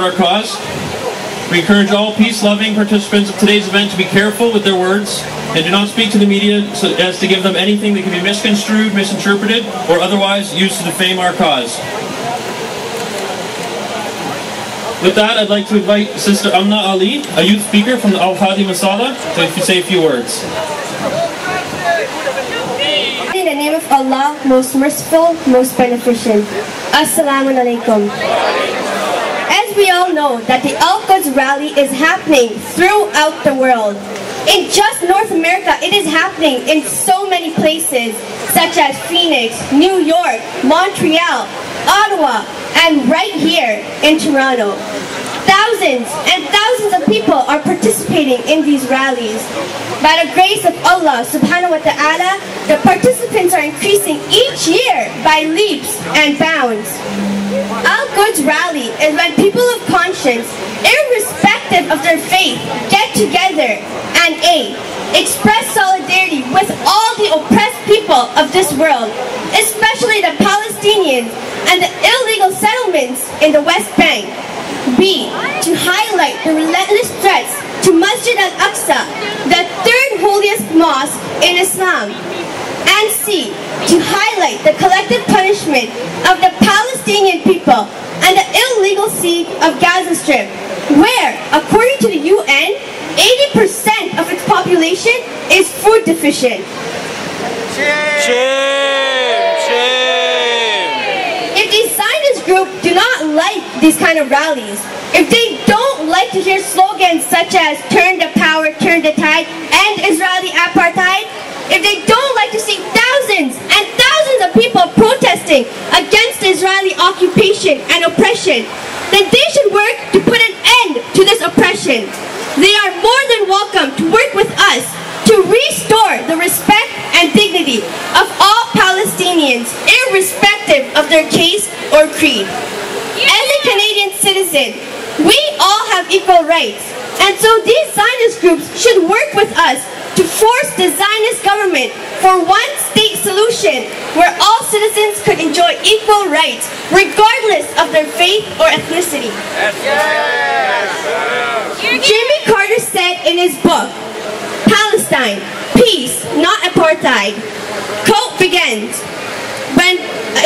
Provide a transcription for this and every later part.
Our cause. We encourage all peace-loving participants of today's event to be careful with their words and do not speak to the media so as to give them anything that can be misconstrued, misinterpreted, or otherwise used to defame our cause. With that, I'd like to invite Sister Amina Ali, a youth speaker from the Al-Haadi Masala, to say a few words. In the name of Allah, most merciful, most beneficent. Assalamu alaikum. As we all know that the Al-Quds rally is happening throughout the world. In just North America, it is happening in so many places, such as Phoenix, New York, Montreal, Ottawa, and right here in Toronto. Thousands and thousands of people are participating in these rallies. By the grace of Allah subhanahu wa ta'ala, the participants are increasing each year by leaps and bounds. Al-Quds rally is when people of conscience, irrespective of their faith, get together and express solidarity with all the oppressed people of this world, especially the Palestinians and the illegal settlements in the West Bank. B, to highlight the relentless threats to Masjid al-Aqsa, the third holiest mosque in Islam. And C, to highlight the collective punishment of the Palestinian people and the illegal siege of Gaza Strip, where, according to the UN, 80% of its population is food deficient. If the Zionist group do not like these kind of rallies, if they don't like to hear slogans such as turn the power, turn the tide, end Israeli apartheid, if they don't like to see thousands and thousands of people protesting against Israeli occupation and oppression, then they should work to put an end to this oppression. They are more than welcome to work with us to restore the respect and dignity of all Palestinians, irrespective of their caste or creed. As a Canadian citizen, we all have equal rights, and so these Zionist groups should work with us to force the Zionist government for one state solution where all citizens could enjoy equal rights regardless of their faith or ethnicity. Jimmy Carter said in his book, Palestine, Peace, Not Apartheid, quote begins, when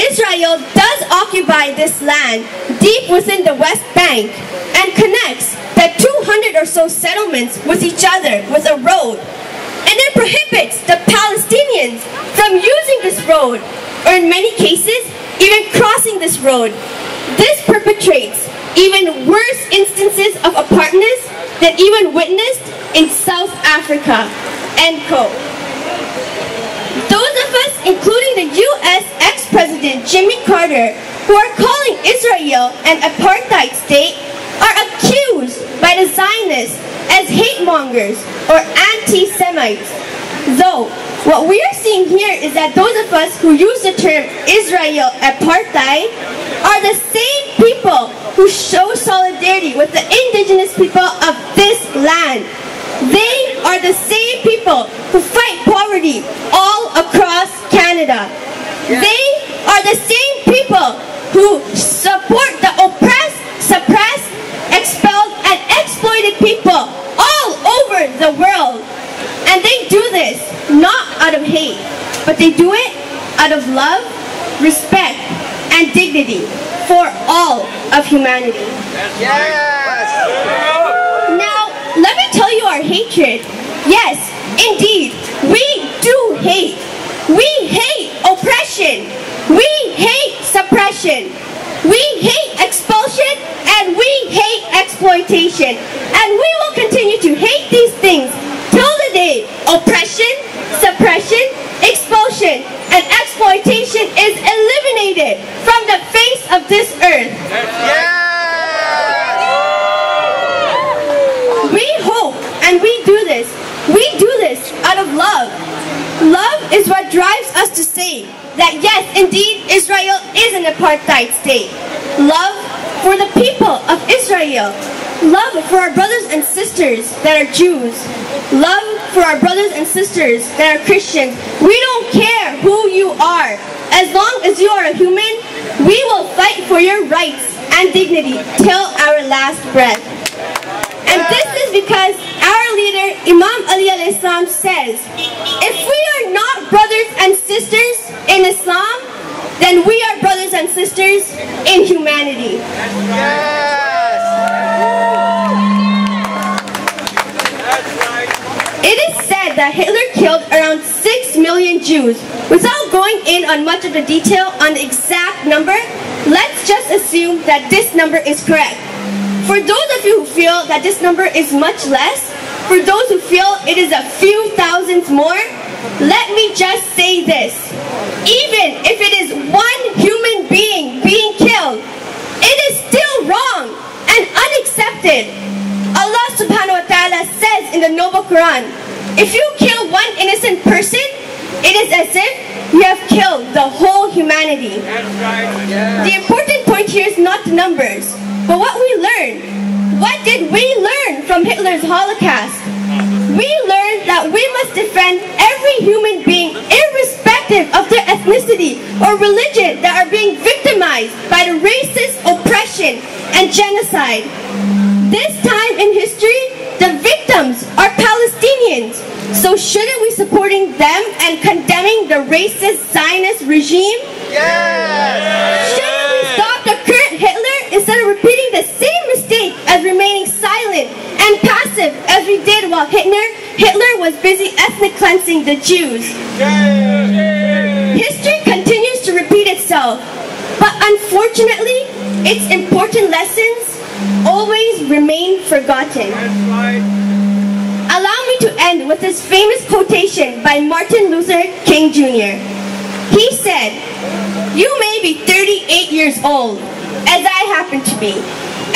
Israel does occupy this land deep within the West Bank and connects the 200 or so settlements with each other with a road, and then prohibits the Palestinians from using this road, or in many cases, even crossing this road. This perpetrates even worse instances of apartness than even witnessed in South Africa. End quote. Those of us, including the U.S. ex-president Jimmy Carter, who are calling Israel an apartheid state, are accused by the Zionists as hate mongers or anti-Semites. Though, what we are seeing here is that those of us who use the term Israel apartheid are the same people who show solidarity with the indigenous people of this land. They are the same people who fight poverty all across Canada. They are the same people who support the oppressed, suppressed, expelled, and exploited people all over the world. And they do this not out of hate, but they do it out of love, respect, and dignity for all of humanity. Yes! Now, let me tell you our hatred. Yes, indeed, we do hate. We hate oppression. We hate suppression. We hate expulsion, and we hate exploitation. And we will continue to hate these things till the day oppression, suppression, expulsion, and exploitation is eliminated from the face of this earth. We hope, and we do this out of love. Love is what drives us to say that yes, indeed, Israel is an apartheid state. Love for the people of Israel. Love for our brothers and sisters that are Jews. Love for our brothers and sisters that are Christians. We don't care who you are. As long as you are a human, we will fight for your rights and dignity till our last breath. And this is because our leader, Imam Ali alayhi salam, says, if we are not brothers and sisters in Islam, then we are brothers and sisters in humanity. It is said that Hitler killed around 6 million Jews. Without going in on much of the detail on the exact number, let's just assume that this number is correct. For those of you who feel that this number is much less, for those who feel it is a few thousands more, let me just say this. Even if it is one human being killed, it is still wrong and unaccepted. Allah subhanahu wa ta'ala says in the Noble Quran, if you kill one innocent person, it is as if you have killed the whole humanity. The important point here is not the numbers, but what we learned. What did we learn from Hitler's Holocaust? We learned that we must defend every human being, irrespective of their ethnicity or religion, that are being victimized by the racist oppression and genocide. This time in history, the victims are Palestinians. So shouldn't we supporting them and condemning the racist Zionist regime? Yes! Shouldn't we stop the current Hitler instead of repeating the same mistake as remaining silent and passive as we did while Hitler was busy ethnic cleansing the Jews? History continues to repeat itself, but unfortunately, its important lessons always remain forgotten. Allow me to end with this famous quotation by Martin Luther King Jr. He said, "You may be 38 years old, as I happen to be,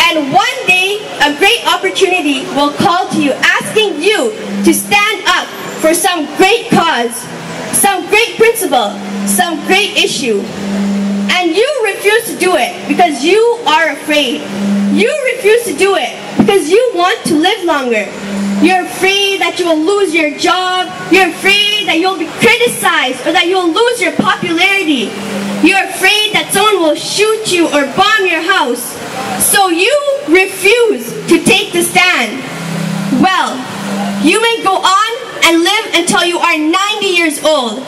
and one day a great opportunity will call to you, asking you to stand up for some great cause, some great principle, some great issue. And you refuse to do it because you are afraid. You refuse to do it because you want to live longer. You're afraid that you will lose your job. You're afraid that you'll be criticized or that you'll lose your popularity. You're afraid that someone will shoot you or bomb your house. So you refuse to take the stand. Well, you may go on and live until you are 90 years old,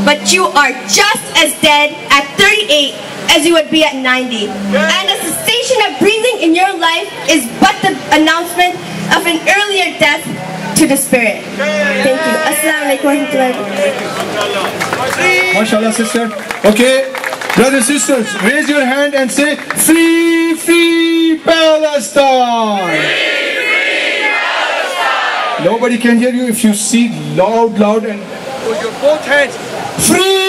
but you are just as dead at 38 as you would be at 90. And the cessation of breathing in your life is but the announcement of an earlier death to the spirit." Thank you. Assalamu alaikum wa rahmatullahi wa barakatuh. MashaAllah, sister. Okay, brothers and sisters, raise your hand and say, "Free, free Palestine!" Free, free Palestine! Nobody can hear you if you see loud and With your both hands. free